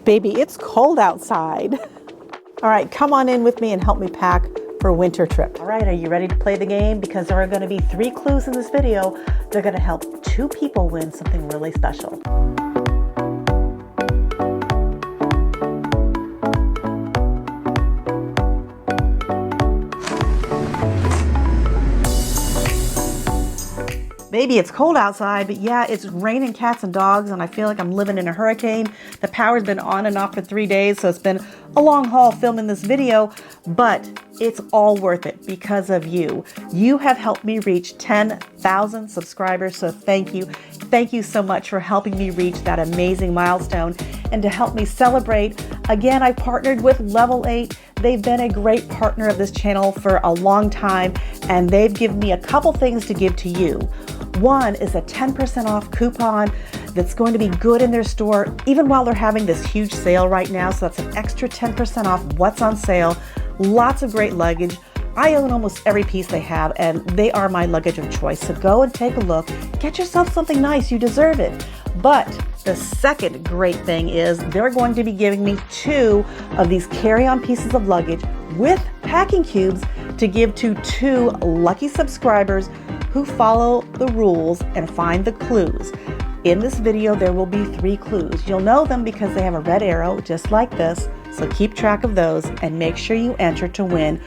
Baby, it's cold outside. All right, come on in with me and help me pack for a winter trip. All right, are you ready to play the game? Because there are going to be 3 clues in this video. They're going to help 2 people win something really special. Baby, it's cold outside, but yeah, it's raining cats and dogs, and I feel like I'm living in a hurricane. The power's been on and off for 3 days, so it's been a long haul filming this video, but it's all worth it because of you. You have helped me reach 10,000 subscribers, so thank you. Thank you so much for helping me reach that amazing milestone. And to help me celebrate, again, I partnered with Level 8. They've been a great partner of this channel for a long time, and they've given me a couple things to give to you. One is a 10% off coupon that's going to be good in their store, even while they're having this huge sale right now. So that's an extra 10% off what's on sale. Lots of great luggage. I own almost every piece they have, and they are my luggage of choice. So go and take a look. Get yourself something nice. You deserve it. But the second great thing is they're going to be giving me 2 of these carry-on pieces of luggage with packing cubes to give to 2 lucky subscribers who follow the rules and find the clues. In this video, there will be 3 clues. You'll know them because they have a red arrow just like this. So keep track of those and make sure you enter to win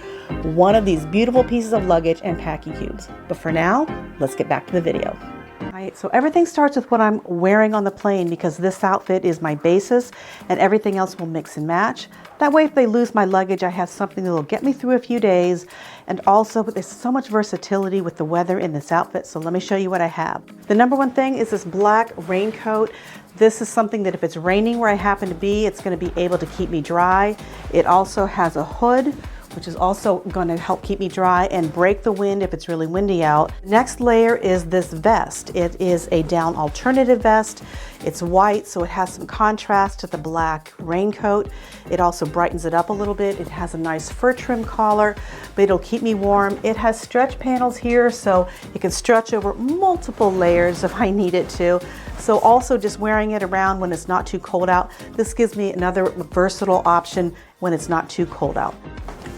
one of these beautiful pieces of luggage and packing cubes. But for now, let's get back to the video. All right, so everything starts with what I'm wearing on the plane because this outfit is my basis and everything else will mix and match. That way, if they lose my luggage, I have something that will get me through a few days. And also, there's so much versatility with the weather in this outfit, so let me show you what I have. The number one thing is this black raincoat. This is something that if it's raining where I happen to be, it's going to be able to keep me dry. It also has a hood, which is also going to help keep me dry and break the wind if it's really windy out. Next layer is this vest. It is a down alternative vest. It's white, so it has some contrast to the black raincoat. It also brightens it up a little bit. It has a nice fur trim collar, but it'll keep me warm. It has stretch panels here, so it can stretch over multiple layers if I need it to. So also just wearing it around when it's not too cold out. This gives me another versatile option when it's not too cold out.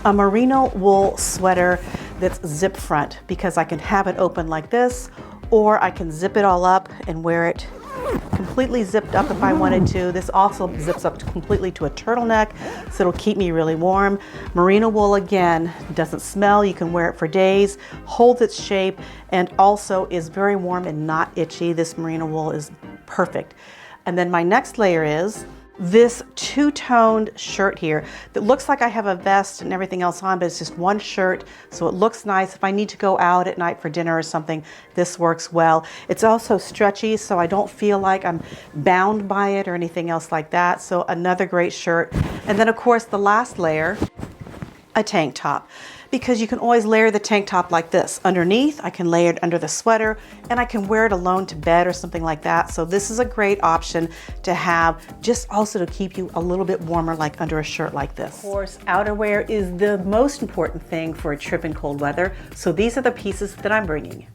A merino wool sweater that's zip front because I can have it open like this, or I can zip it all up and wear it completely zipped up if I wanted to. This also zips up completely to a turtleneck, so it'll keep me really warm. Merino wool, again, doesn't smell. You can wear it for days, holds its shape, and also is very warm and not itchy. This merino wool is perfect. And then my next layer is this 2-toned shirt here that looks like I have a vest and everything else on, but it's just one shirt, so it looks nice. If I need to go out at night for dinner or something, this works well. It's also stretchy, so I don't feel like I'm bound by it or anything else like that. So another great shirt. And then of course the last layer, a tank top, because you can always layer the tank top like this. Underneath, I can layer it under the sweater, and I can wear it alone to bed or something like that. So this is a great option to have, just also to keep you a little bit warmer, like under a shirt like this. Of course, outerwear is the most important thing for a trip in cold weather. So these are the pieces that I'm bringing.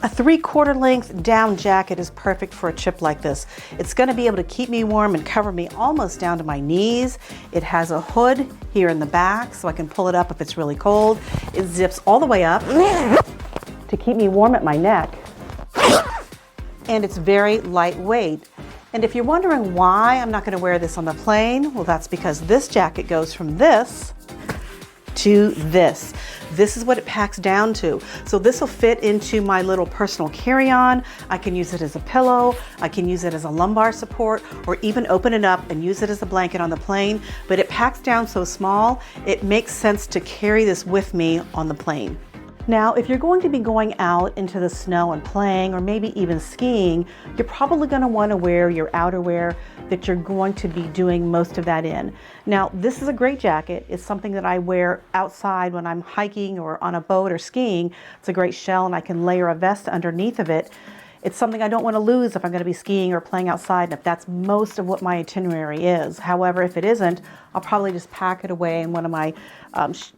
A 3/4 length down jacket is perfect for a trip like this. It's going to be able to keep me warm and cover me almost down to my knees. It has a hood here in the back, so I can pull it up if it's really cold. It zips all the way up to keep me warm at my neck. And it's very lightweight. And if you're wondering why I'm not going to wear this on the plane, well, that's because this jacket goes from this to this. This is what it packs down to. So this will fit into my little personal carry-on. I can use it as a pillow. I can use it as a lumbar support, or even open it up and use it as a blanket on the plane. But it packs down so small, it makes sense to carry this with me on the plane. Now, if you're going to be going out into the snow and playing, or maybe even skiing, you're probably going to want to wear your outerwear that you're going to be doing most of that in. Now, this is a great jacket. It's something that I wear outside when I'm hiking or on a boat or skiing. It's a great shell, and I can layer a vest underneath of it. It's something I don't want to lose if I'm going to be skiing or playing outside, and if that's most of what my itinerary is. However, if it isn't, I'll probably just pack it away in one of my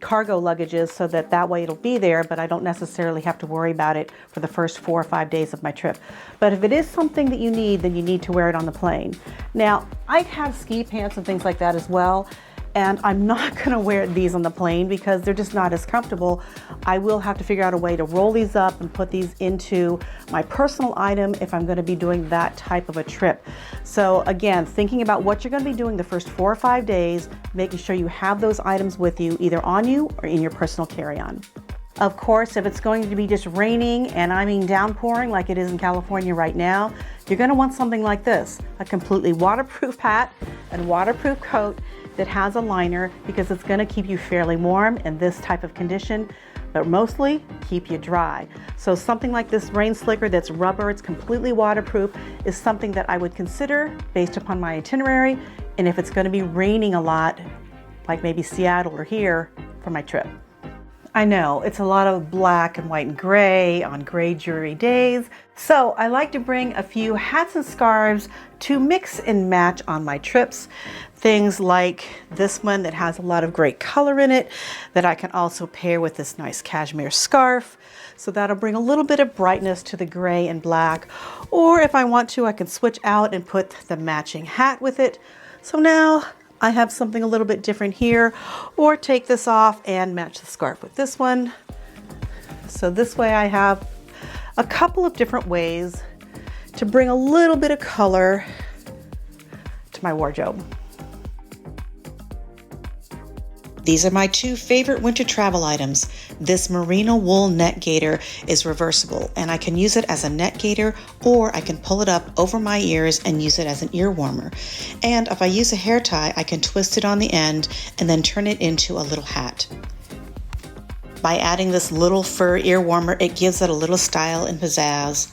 cargo luggages so that way it'll be there, but I don't necessarily have to worry about it for the first 4 or 5 days of my trip. But if it is something that you need, then you need to wear it on the plane. Now, I have ski pants and things like that as well. And I'm not going to wear these on the plane because they're just not as comfortable. I will have to figure out a way to roll these up and put these into my personal item if I'm going to be doing that type of a trip. So again, thinking about what you're going to be doing the first 4 or 5 days, making sure you have those items with you, either on you or in your personal carry-on. Of course, if it's going to be just raining, and I mean downpouring like it is in California right now, you're going to want something like this, a completely waterproof hat and waterproof coat that has a liner, because it's going to keep you fairly warm in this type of condition, but mostly keep you dry. So something like this rain slicker that's rubber, it's completely waterproof, is something that I would consider based upon my itinerary, and if it's going to be raining a lot, like maybe Seattle or here, for my trip. I know, it's a lot of black and white and gray on gray dreary days, so I like to bring a few hats and scarves to mix and match on my trips. Things like this one that has a lot of great color in it that I can also pair with this nice cashmere scarf. So that'll bring a little bit of brightness to the gray and black. Or if I want to, I can switch out and put the matching hat with it. So now I have something a little bit different here, or take this off and match the scarf with this one. So this way I have a couple of different ways to bring a little bit of color to my wardrobe. These are my 2 favorite winter travel items. This merino wool neck gaiter is reversible, and I can use it as a neck gaiter, or I can pull it up over my ears and use it as an ear warmer. And if I use a hair tie, I can twist it on the end and then turn it into a little hat. By adding this little fur ear warmer, it gives it a little style and pizzazz.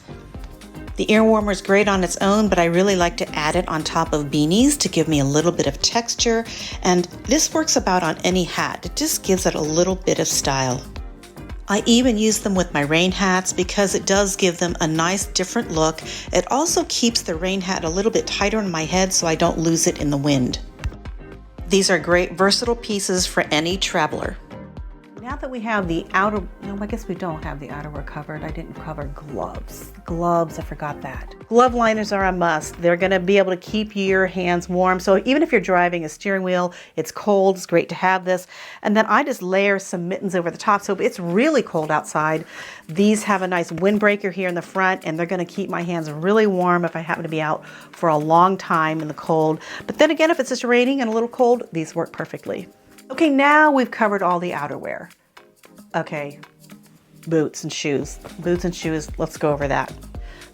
The ear warmer is great on its own, but I really like to add it on top of beanies to give me a little bit of texture, and this works about on any hat. It just gives it a little bit of style. I even use them with my rain hats because it does give them a nice different look. It also keeps the rain hat a little bit tighter on my head so I don't lose it in the wind. These are great versatile pieces for any traveler. Now that we have the outer, no, I guess we don't have the outerwear covered. I didn't cover gloves. Gloves, I forgot that. Glove liners are a must. They're gonna be able to keep your hands warm. So even if you're driving a steering wheel, it's cold, it's great to have this. And then I just layer some mittens over the top. So if it's really cold outside, these have a nice windbreaker here in the front, and they're gonna keep my hands really warm if I happen to be out for a long time in the cold. But then again, if it's just raining and a little cold, these work perfectly. Okay, now we've covered all the outerwear. Okay, boots and shoes. Boots and shoes, let's go over that.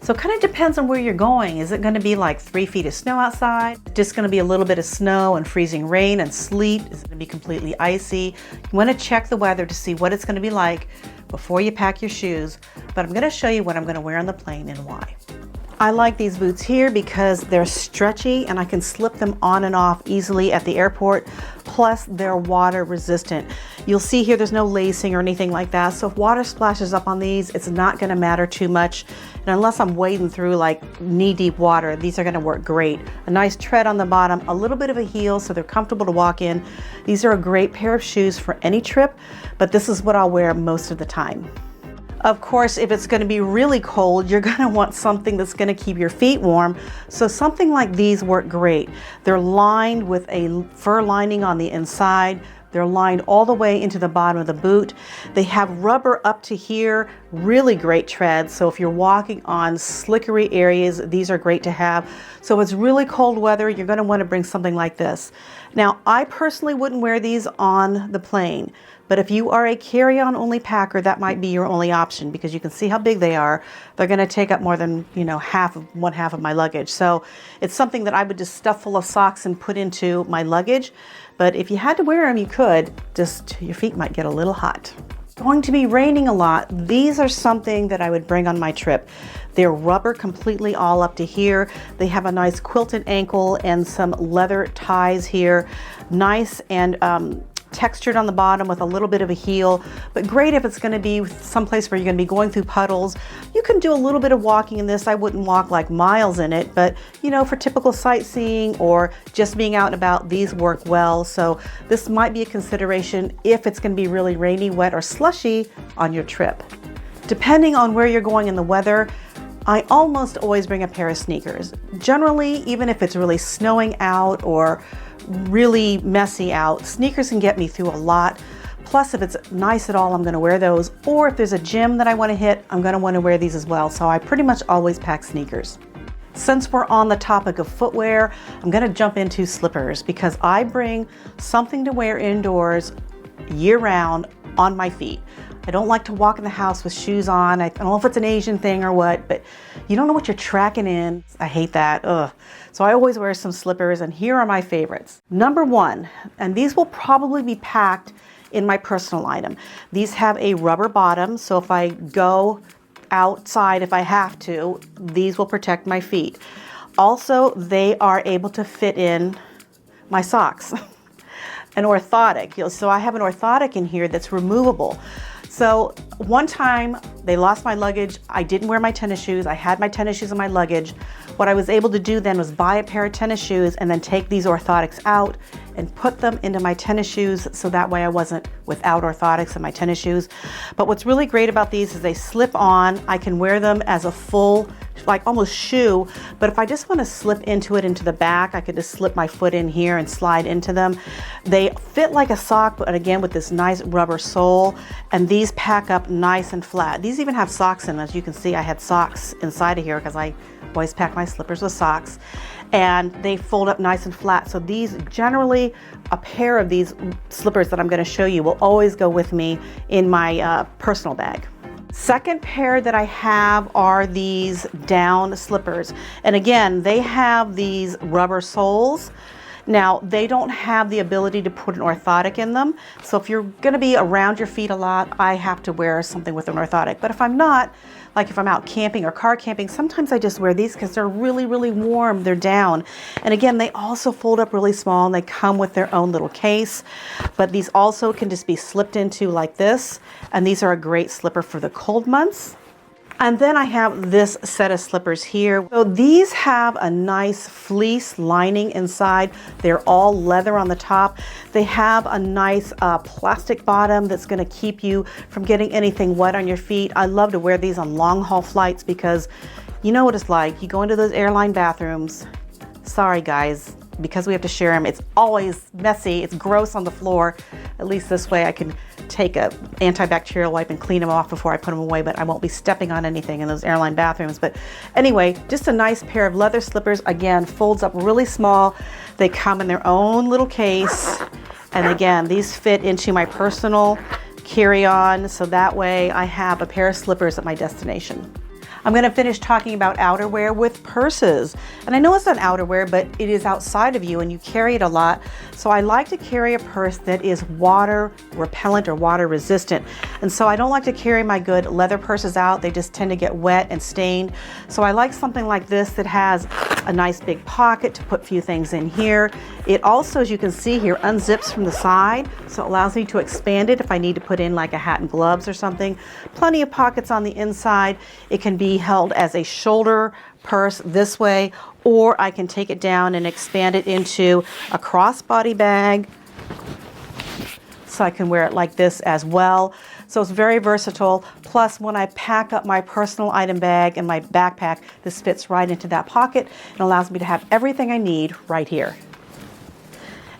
So it kind of depends on where you're going. Is it gonna be like 3 feet of snow outside? Just gonna be a little bit of snow and freezing rain and sleet? Is it gonna be completely icy? You wanna check the weather to see what it's gonna be like before you pack your shoes, but I'm gonna show you what I'm gonna wear on the plane and why. I like these boots here because they're stretchy and I can slip them on and off easily at the airport. Plus they're water resistant. You'll see here there's no lacing or anything like that. So if water splashes up on these, it's not gonna matter too much. And unless I'm wading through like knee-deep water, these are gonna work great. A nice tread on the bottom, a little bit of a heel so they're comfortable to walk in. These are a great pair of shoes for any trip, but this is what I'll wear most of the time. Of course, if it's going to be really cold, you're going to want something that's going to keep your feet warm. So something like these work great. They're lined with a fur lining on the inside. They're lined all the way into the bottom of the boot. They have rubber up to here, really great tread. So if you're walking on slickery areas, these are great to have. So if it's really cold weather, you're going to want to bring something like this. Now, I personally wouldn't wear these on the plane, but if you are a carry-on only packer, that might be your only option because you can see how big they are. They're going to take up more than, one half of my luggage. So it's something that I would just stuff full of socks and put into my luggage. But if you had to wear them, you could. Just your feet might get a little hot. Going to be raining a lot. These are something that I would bring on my trip. They're rubber completely all up to here. They have a nice quilted ankle and some leather ties here. Nice and textured on the bottom with a little bit of a heel, but great if it's going to be someplace where you're going to be going through puddles. You can do a little bit of walking in this. I wouldn't walk like miles in it, but you know, for typical sightseeing or just being out and about, these work well. So this might be a consideration if it's going to be really rainy, wet, or slushy on your trip. Depending on where you're going in the weather, I almost always bring a pair of sneakers. Generally, even if it's really snowing out or really messy out, sneakers can get me through a lot. Plus, if it's nice at all, I'm going to wear those. Or if there's a gym that I want to hit, I'm going to want to wear these as well. So I pretty much always pack sneakers. Since we're on the topic of footwear, I'm going to jump into slippers because I bring something to wear indoors year-round on my feet. I don't like to walk in the house with shoes on. I don't know if it's an Asian thing or what, but you don't know what you're tracking in. I hate that. Ugh. So I always wear some slippers, and here are my favorites. Number one, and these will probably be packed in my personal item. These have a rubber bottom, so if I go outside, if I have to, these will protect my feet. Also, they are able to fit in my socks. An orthotic. So I have an orthotic in here that's removable. So one time they lost my luggage. I didn't wear my tennis shoes. I had my tennis shoes in my luggage. What I was able to do then was buy a pair of tennis shoes and then take these orthotics out and put them into my tennis shoes, so that way I wasn't without orthotics in my tennis shoes. But what's really great about these is they slip on. I can wear them as a full, like almost shoe, but if I just want to slip into the back, I could just slip my foot in here and slide into them. They fit like a sock, but again with this nice rubber sole, and these pack up nice and flat. These even have socks in them. As you can see, I had socks inside of here because I always pack my slippers with socks, and they fold up nice and flat. So these, generally a pair of these slippers that I'm going to show you will always go with me in my personal bag. Second pair that I have are these down slippers, and again they have these rubber soles. Now they don't have the ability to put an orthotic in them, so if you're going to be around your feet a lot, I have to wear something with an orthotic. But if I'm not, like if I'm out camping or car camping, sometimes I just wear these because they're really, really warm. They're down. And again, they also fold up really small, and they come with their own little case. But these also can just be slipped into like this. And these are a great slipper for the cold months. And then I have this set of slippers here. So these have a nice fleece lining inside. They're all leather on the top. They have a nice plastic bottom that's going to keep you from getting anything wet on your feet. I love to wear these on long haul flights because you know what it's like. You go into those airline bathrooms. Sorry guys, because we have to share them, it's always messy. It's gross on the floor. At least this way I can take a antibacterial wipe and clean them off before I put them away, but I won't be stepping on anything in those airline bathrooms. But anyway, just a nice pair of leather slippers. Again, folds up really small. They come in their own little case. And again, these fit into my personal carry-on, so that way I have a pair of slippers at my destination. I'm going to finish talking about outerwear with purses. And I know it's not outerwear, but it is outside of you and you carry it a lot. So I like to carry a purse that is water repellent or water resistant. And so I don't like to carry my good leather purses out. They just tend to get wet and stained. So I like something like this that has a nice big pocket to put a few things in here. It also, as you can see here, unzips from the side. So it allows me to expand it if I need to put in like a hat and gloves or something. Plenty of pockets on the inside. It can be held as a shoulder purse this way, or I can take it down and expand it into a crossbody bag, so I can wear it like this as well. So it's very versatile. Plus, when I pack up my personal item bag and my backpack, this fits right into that pocket and allows me to have everything I need right here.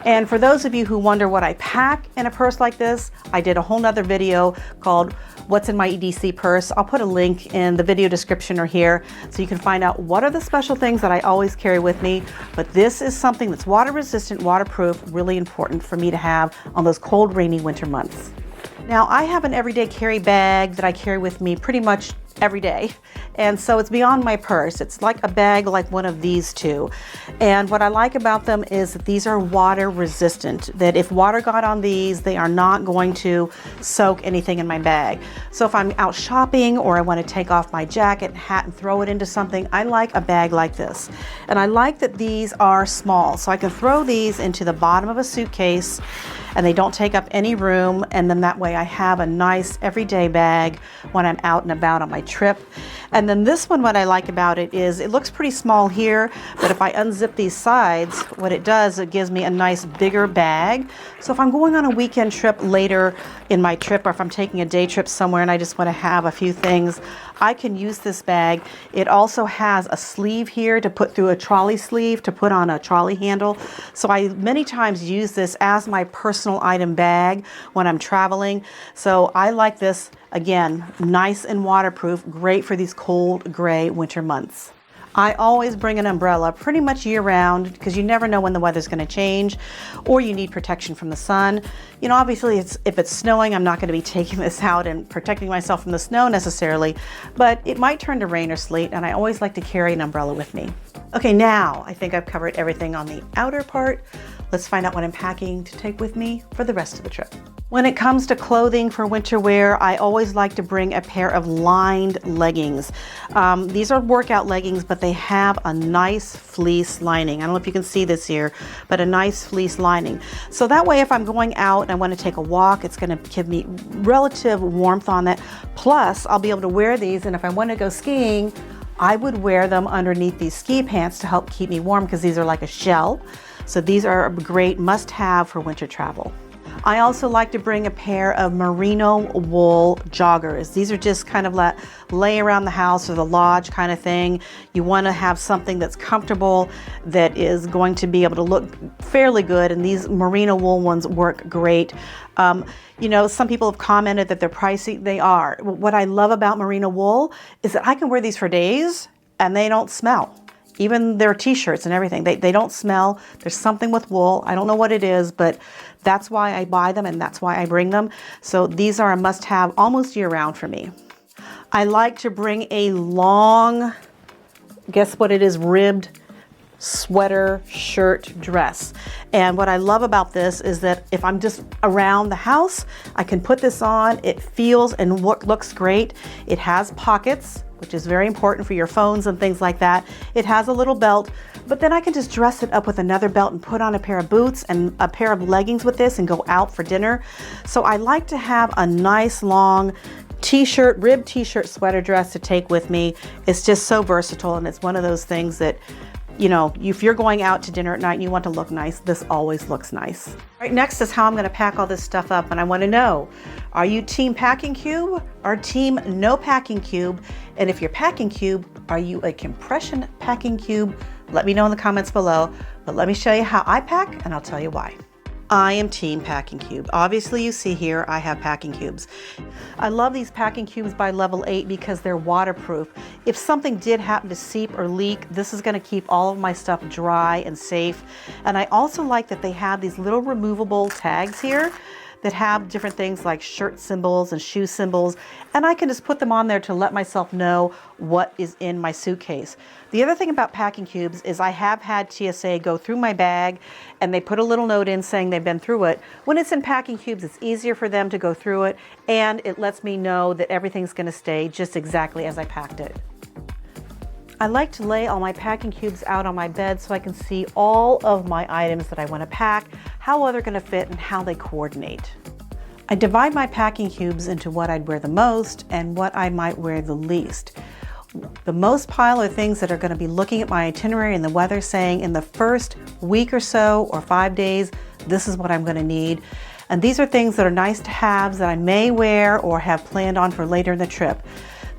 And for those of you who wonder what I pack in a purse like this, I did a whole nother video called What's in My EDC Purse. I'll put a link in the video description or here so you can find out what are the special things that I always carry with me. But this is something that's water resistant, waterproof, really important for me to have on those cold, rainy winter months. Now I have an everyday carry bag that I carry with me pretty much every day. And so it's beyond my purse. It's like a bag like one of these two. And what I like about them is that these are water resistant, that if water got on these, they are not going to soak anything in my bag. So if I'm out shopping or I want to take off my jacket and hat and throw it into something, I like a bag like this. And I like that these are small, so I can throw these into the bottom of a suitcase and they don't take up any room, and then that way I have a nice everyday bag when I'm out and about on my trip. And then this one, what I like about it is it looks pretty small here, but if I unzip these sides, what it does, it gives me a nice bigger bag. So if I'm going on a weekend trip later in my trip, or if I'm taking a day trip somewhere and I just want to have a few things, I can use this bag. It also has a sleeve here to put through a trolley sleeve to put on a trolley handle. So I many times use this as my personal item bag when I'm traveling. So I like this, again, nice and waterproof, great for these cold gray winter months. I always bring an umbrella pretty much year round because you never know when the weather's going to change or you need protection from the sun. You know, obviously if it's snowing, I'm not going to be taking this out and protecting myself from the snow necessarily, but it might turn to rain or sleet, and I always like to carry an umbrella with me. Okay, now I think I've covered everything on the outer part. Let's find out what I'm packing to take with me for the rest of the trip. When it comes to clothing for winter wear, I always like to bring a pair of lined leggings. These are workout leggings, but they have a nice fleece lining. I don't know if you can see this here, but a nice fleece lining. So that way, if I'm going out and I want to take a walk, it's going to give me relative warmth on that. Plus, I'll be able to wear these, and if I want to go skiing, I would wear them underneath these ski pants to help keep me warm because these are like a shell. So these are a great must-have for winter travel. I also like to bring a pair of merino wool joggers. These are just kind of like lay around the house or the lodge kind of thing. You want to have something that's comfortable, that is going to be able to look fairly good, and these merino wool ones work great. You know, some people have commented that they're pricey. They are. What I love about merino wool is that I can wear these for days and they don't smell. Even their t-shirts and everything, they don't smell. There's something with wool. I don't know what it is, but that's why I buy them and that's why I bring them. So these are a must-have almost year-round for me. I like to bring a long, guess what it is, ribbed sweater, shirt, dress. And what I love about this is that if I'm just around the house, I can put this on. It feels and looks great. It has pockets, which is very important for your phones and things like that. It has a little belt, but then I can just dress it up with another belt and put on a pair of boots and a pair of leggings with this and go out for dinner. So I like to have a nice long t-shirt, ribbed t-shirt sweater dress to take with me. It's just so versatile, and it's one of those things that, you know, if you're going out to dinner at night and you want to look nice, this always looks nice. All right, next is how I'm going to pack all this stuff up, and I want to know, are you team packing cube or team no packing cube? And if you're packing cube, are you a compression packing cube? Let me know in the comments below, but let me show you how I pack and I'll tell you why. I am team packing cube. Obviously you see here I have packing cubes. I love these packing cubes by Level 8 because they're waterproof. If something did happen to seep or leak, this is going to keep all of my stuff dry and safe. And I also like that they have these little removable tags here that have different things like shirt symbols and shoe symbols, and I can just put them on there to let myself know what is in my suitcase. The other thing about packing cubes is I have had TSA go through my bag and they put a little note in saying they've been through it. When it's in packing cubes, it's easier for them to go through it, and it lets me know that everything's going to stay just exactly as I packed it. I like to lay all my packing cubes out on my bed so I can see all of my items that I want to pack, how well they're going to fit, and how they coordinate. I divide my packing cubes into what I'd wear the most and what I might wear the least. The most pile are things that are going to be looking at my itinerary and the weather, saying in the first week or so or 5 days, this is what I'm going to need. And these are things that are nice to haves that I may wear or have planned on for later in the trip.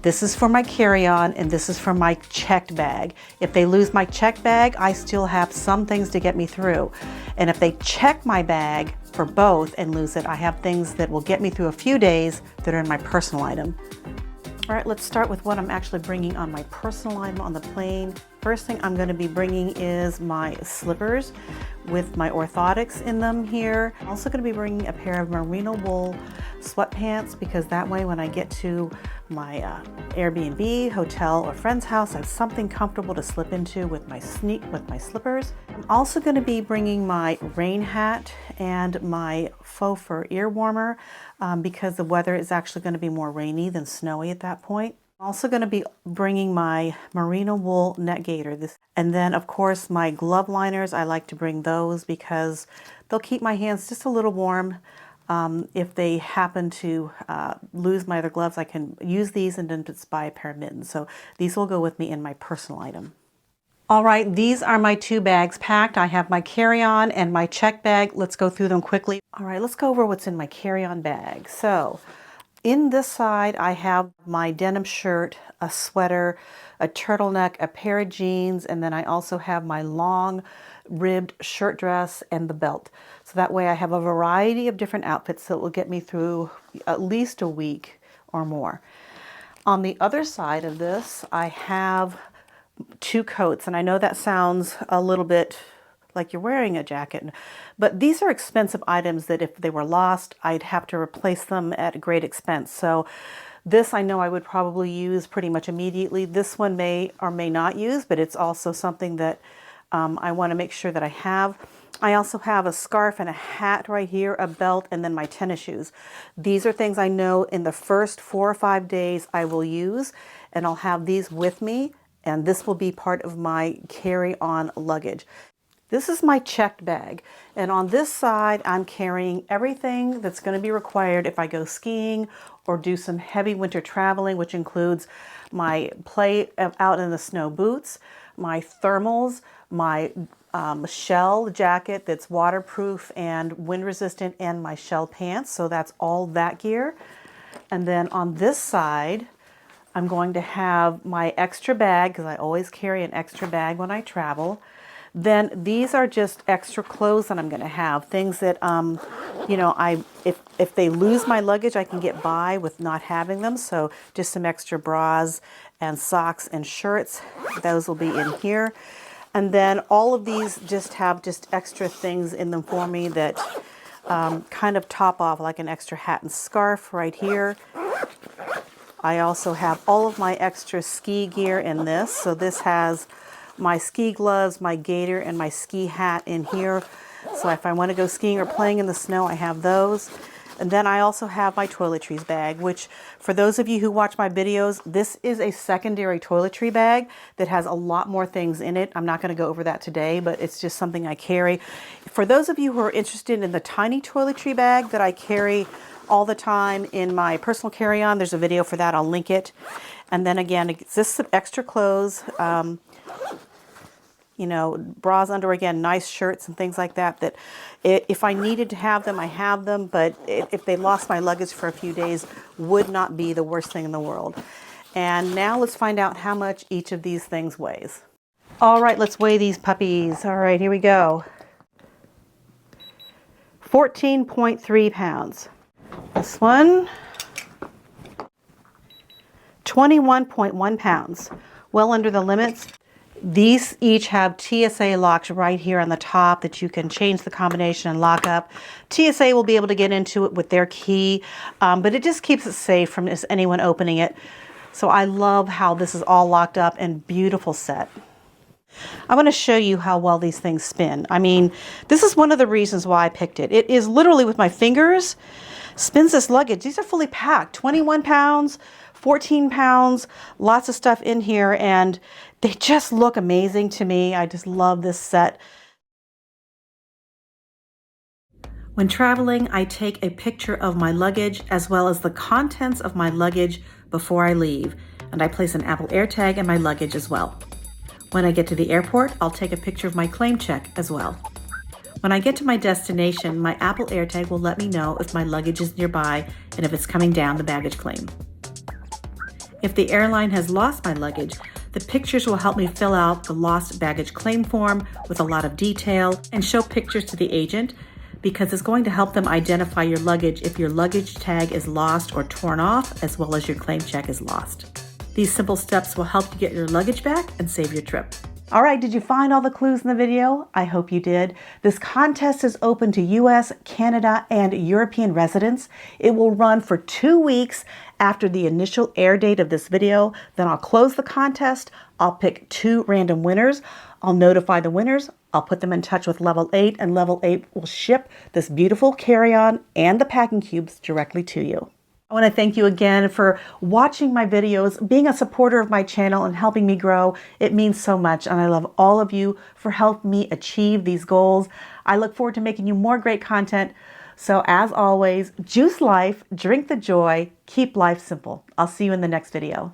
This is for my carry-on, and this is for my checked bag. If they lose my checked bag, I still have some things to get me through. And if they check my bag for both and lose it, I have things that will get me through a few days that are in my personal item. All right, let's start with what I'm actually bringing on my personal item on the plane. First thing I'm going to be bringing is my slippers with my orthotics in them here. I'm also going to be bringing a pair of merino wool sweatpants because that way when I get to my Airbnb, hotel, or friend's house, I have something comfortable to slip into with my slippers. I'm also going to be bringing my rain hat and my faux fur ear warmer because the weather is actually going to be more rainy than snowy at that point. I'm also going to be bringing my merino wool neck gaiter. And then of course my glove liners. I like to bring those because they'll keep my hands just a little warm. If they happen to lose my other gloves, I can use these and then just buy a pair of mittens. So these will go with me in my personal item. All right, these are my 2 bags packed. I have my carry-on and my check bag. Let's go through them quickly. All right, let's go over what's in my carry-on bag. So in this side, I have my denim shirt, a sweater, a turtleneck, a pair of jeans, and then I also have my long ribbed shirt dress and the belt. So that way I have a variety of different outfits that will get me through at least a week or more. On the other side of this, I have 2 coats, and I know that sounds a little bit like you're wearing a jacket, but these are expensive items that if they were lost, I'd have to replace them at great expense. So this I know I would probably use pretty much immediately. This one may or may not use, but it's also something that I want to make sure that I have. I also have a scarf and a hat right here, a belt, and then my tennis shoes. These are things I know in the first 4 or 5 days I will use, and I'll have these with me, and this will be part of my carry-on luggage. This is my checked bag, and on this side I'm carrying everything that's going to be required if I go skiing or do some heavy winter traveling, which includes my play out in the snow boots, my thermals, my shell jacket that's waterproof and wind resistant, and my shell pants. So that's all that gear. And then on this side I'm going to have my extra bag because I always carry an extra bag when I travel. Then these are just extra clothes that I'm going to have. Things that, you know, if they lose my luggage, I can get by with not having them. So just some extra bras and socks and shirts. Those will be in here. And then all of these just have just extra things in them for me that kind of top off, like an extra hat and scarf right here. I also have all of my extra ski gear in this. So this has my ski gloves, my gaiter, and my ski hat in here. So if I want to go skiing or playing in the snow, I have those. And then I also have my toiletries bag, which for those of you who watch my videos, this is a secondary toiletry bag that has a lot more things in it. I'm not going to go over that today, but it's just something I carry. For those of you who are interested in the tiny toiletry bag that I carry all the time in my personal carry-on, there's a video for that. I'll link it. And then again, it's just some extra clothes. You know, bras, underwear, again, nice shirts and things like that, that if I needed to have them, I have them, but if they lost my luggage for a few days, would not be the worst thing in the world. And now let's find out how much each of these things weighs. All right, let's weigh these puppies. All right, here we go. 14.3 pounds. This one, 21.1 pounds. Well under the limits. These each have TSA locks right here on the top that you can change the combination and lock up. TSA will be able to get into it with their key, but it just keeps it safe from just anyone opening it. So I love how this is all locked up and beautiful set. I want to show you how well these things spin. I mean, this is one of the reasons why I picked it. It is literally with my fingers, spins this luggage. These are fully packed, 21 pounds, 14 pounds, lots of stuff in here, and they just look amazing to me. I just love this set. When traveling, I take a picture of my luggage as well as the contents of my luggage before I leave, and I place an Apple AirTag in my luggage as well. When I get to the airport, I'll take a picture of my claim check as well. When I get to my destination, my Apple AirTag will let me know if my luggage is nearby and if it's coming down the baggage claim. If the airline has lost my luggage, the pictures will help me fill out the lost baggage claim form with a lot of detail and show pictures to the agent because it's going to help them identify your luggage if your luggage tag is lost or torn off, as well as your claim check is lost. These simple steps will help you get your luggage back and save your trip. All right, did you find all the clues in the video? I hope you did. This contest is open to US, Canada, and European residents. It will run for 2 weeks after the initial air date of this video. Then I'll close the contest. I'll pick 2 random winners. I'll notify the winners. I'll put them in touch with Level 8, and Level 8 will ship this beautiful carry-on and the packing cubes directly to you. I want to thank you again for watching my videos, being a supporter of my channel and helping me grow. It means so much, and I love all of you for helping me achieve these goals. I look forward to making you more great content. So as always, juice life, drink the joy, keep life simple. I'll see you in the next video.